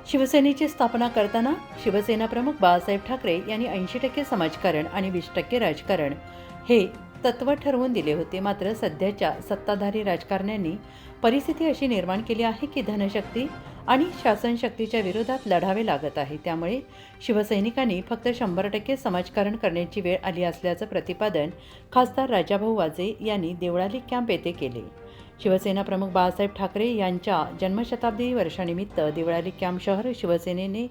शिवसेनेची स्थापना करताना शिवसेना प्रमुख बाळासाहेब ठाकरे यांनी 80% समाजकारण आणि 20% राजकारण हे तत्त्व ठरवून दिले होते. मात्र सध्याच्या सत्ताधारी राजकारण्यांनी परिस्थिती अशी निर्माण केली आहे की धनशक्ती आणि शासनशक्तीच्या विरोधात लढावे लागत आहे. त्यामुळे शिवसैनिकांनी फक्त 100% समाजकारण करण्याची वेळ आली असल्याचं प्रतिपादन खासदार राजाभाऊ वाजे यांनी देवळाली कॅम्प येथे केले. शिवसेना प्रमुख बाळासाहेब ठाकरे यांच्या जन्मशताब्दी वर्षानिमित्त देवळाली कॅम्प शहर शिवसेनेने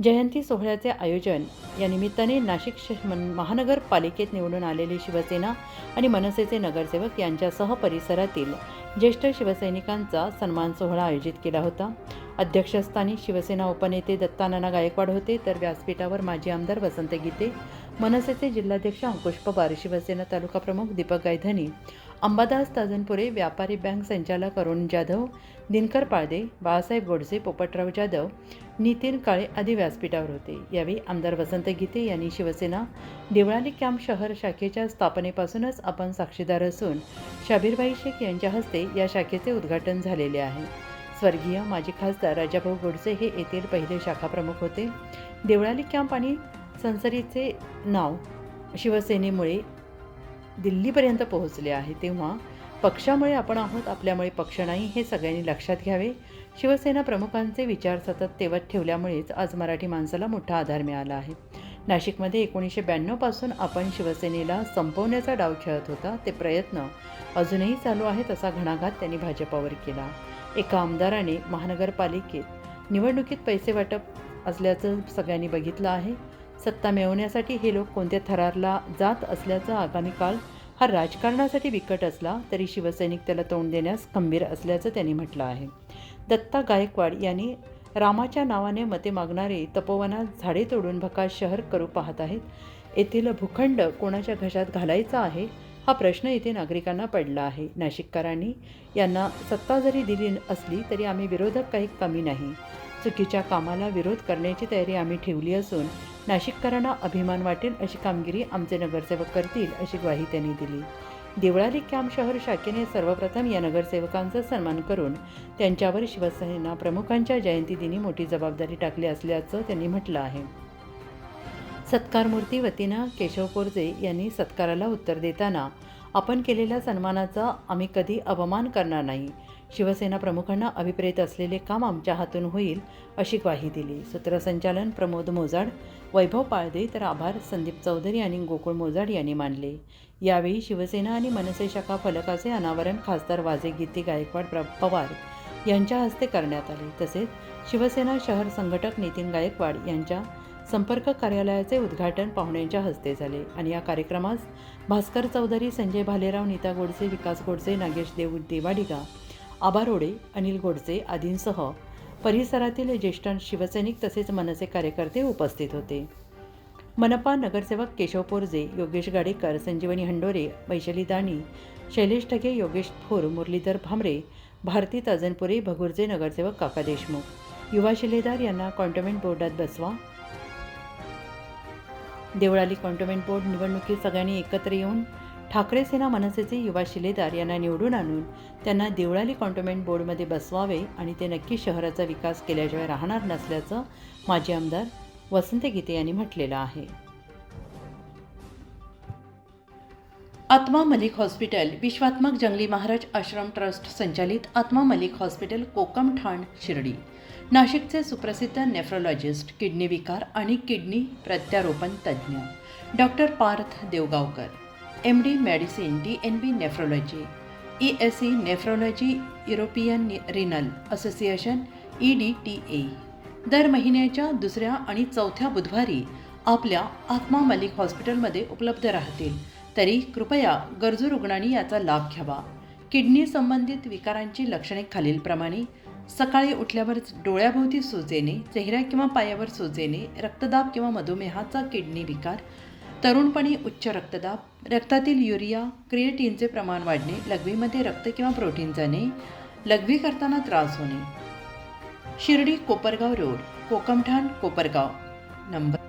जयंती सोहळ्याचे आयोजन या निमित्ताने नाशिक महानगरपालिकेत निवडून आलेले शिवसेना आणि मनसेचे नगरसेवक यांच्यासह परिसरातील ज्येष्ठ शिवसैनिकांचा सन्मान सोहळा आयोजित केला होता. अध्यक्षस्थानी शिवसेना उपनेते दत्तानाना गायकवाड होते, तर व्यासपीठावर माजी आमदार वसंत गीते, मनसेचे जिल्हाध्यक्ष अंकुश पवार, शिवसेना तालुका प्रमुख दीपक गायधनी, अंबादास ताजनपुरे, व्यापारी बँक संचालक अरुण जाधव, दिनकर पाळदे, बाळासाहेब गोडसे, पोपटराव जाधव, नितीन काळे आदी व्यासपीठावर होते. यावेळी आमदार वसंत गीते यांनी शिवसेना देवळाली कॅम्प शहर शाखेच्या स्थापनेपासूनच आपण साक्षीदार असून शाबीरबाई शेख यांच्या हस्ते या शाखेचे उद्घाटन झालेले आहे. स्वर्गीय माजी खासदार राजाभाऊ गोडसे हे येथील पहिले शाखा प्रमुख होते. देवळाली कॅम्प आणि संसरीचे नाव शिवसेनेमुळे दिल्लीपर्यंत पोहोचले आहे. तेव्हा पक्षामुळे आपण आहोत, आपल्यामुळे पक्ष नाही, हे सगळ्यांनी लक्षात घ्यावे. शिवसेना प्रमुखांचे विचार सतत तेवत ठेवल्यामुळेच आज मराठी माणसाला मोठा आधार मिळाला आहे. नाशिकमध्ये 1992 पासून आपण शिवसेनेला संपवण्याचा डाव खेळत होता. ते प्रयत्न अजूनही चालू आहेत असा घणाघात त्यांनी भाजपावर केला. एका आमदाराने महानगरपालिकेत निवडणुकीत पैसे वाटप असल्याचं सगळ्यांनी बघितलं आहे. सत्ता मिळवण्यासाठी हे लोक कोणत्या थरारला जात असल्याचा आगामी काळ हा राजकारणासाठी बिकट असला तरी शिवसैनिक त्याला तोंड देण्यास खंबीर असल्याचं त्यांनी म्हटलं आहे. दत्ता गायकवाड यांनी रामाच्या नावाने मते मागणारे तपोवनात झाडे तोडून भकास शहर करू पाहत आहेत. येथील भूखंड कोणाच्या घशात घालायचा आहे हा प्रश्न येथे नागरिकांना पडला आहे. नाशिककरांनी यांना सत्ता जरी दिली असली तरी आम्ही विरोधक काही कमी नाही. चुकीच्या कामाला विरोध करण्याची तयारी आम्ही ठेवली असून नाशिककरांना अभिमान वाटेल अशी कामगिरी आमचे नगरसेवक करतील अशी ग्वाही त्यांनी दिली. देवळाली कॅम्प शहर शाखेने सर्वप्रथम या नगरसेवकांचा सन्मान करून त्यांच्यावर शिवसेना प्रमुखांच्या जयंतीदिनी मोठी जबाबदारी टाकली असल्याचं त्यांनी म्हटलं आहे. सत्कारमूर्ती वतीनं केशव पोरजे यांनी सत्काराला उत्तर देताना आपण केलेल्या सन्मानाचा आम्ही कधी अवमान करणार नाही. शिवसेना प्रमुखांना अभिप्रेत असलेले काम आमच्या हातून होईल अशी ग्वाही दिली. सूत्रसंचालन प्रमोद मोजाड, वैभव पाळदे, तर आभार संदीप चौधरी आणि गोकुळ मोजाड यांनी मानले. यावेळी शिवसेना आणि मनसे शाखा फलकाचे अनावरण खासदार वाजे गीते गायकवाड पवार यांच्या हस्ते करण्यात आले. तसेच शिवसेना शहर संघटक नितीन गायकवाड यांच्या संपर्क कार्यालयाचे उद्घाटन पाहुण्यांच्या हस्ते झाले आणि या कार्यक्रमास भास्कर चौधरी, संजय भालेराव, नीता गोडसे, विकास गोडसे, नागेश देवाडिगा, आबा रोडे, अनिल गोडसे आदींसह परिसरातील ज्येष्ठ शिवसैनिक तसेच मनसे कार्यकर्ते उपस्थित होते. मनपा नगरसेवक केशव पोरजे, योगेश गाडेकर, संजीवनी हंडोरे, वैशाली दाणी, शैलेश ठगे, योगेश थोर, मुरलीधर भामरे, भारती ताजनपुरे, भगुरचे नगरसेवक काका देशमुख, युवा शिलेदार यांना कॉन्टोमेंट बोर्डात बसवा. देवळाली कॉन्टोमेंट बोर्ड निवडणुकीत सगळ्यांनी एकत्र येऊन ठाकरे सेना मनसेचे युवा शिलेदार यांना निवडून आणून त्यांना देवळाली कॉन्टोमेंट बोर्डमध्ये बसवावे आणि ते नक्की शहराचा विकास केल्याशिवाय राहणार नसल्याचं माजी आमदार वसंत गीते यांनी म्हटलेलं आहे. आत्मा मलिक हॉस्पिटल विश्वात्मक जंगली महाराज आश्रम ट्रस्ट संचालित आत्मा मलिक हॉस्पिटल कोकमठाण शिर्डी नाशिकचे सुप्रसिद्ध नेफ्रोलॉजिस्ट, किडनी विकार आणि किडनी प्रत्यारोपण तज्ज्ञ doctor Parth Devgaonkar, MD medicine, DNB nephrology, ESE nephrology, European renal association EDTA दर महिन्याच्या दुसऱ्या आणि चौथ्या बुधवारी आपल्या आत्मा मलिक हॉस्पिटलमध्ये उपलब्ध राहतील. तरी कृपया गरजू रुग्णांनी याचा लाभ घ्यावा. किडनी संबंधित विकारांची लक्षणे खालीलप्रमाणे: सकाळी उठल्यावर डोळ्याभोवती सूज येणे, चेहऱ्या किंवा पायावर सूज येणे, रक्तदाब किंवा मधुमेहाचा किडनी विकार, तरुणपणी उच्च रक्तदाब, रक्तातील युरिया क्रिएटिनचे प्रमाण वाढणे, लघवीमध्ये रक्त किंवा प्रोटीन जाणे, लघवी करताना त्रास होणे. शिर्डी कोपरगाव रोड, कोकमठाण, कोपरगाव. नंबर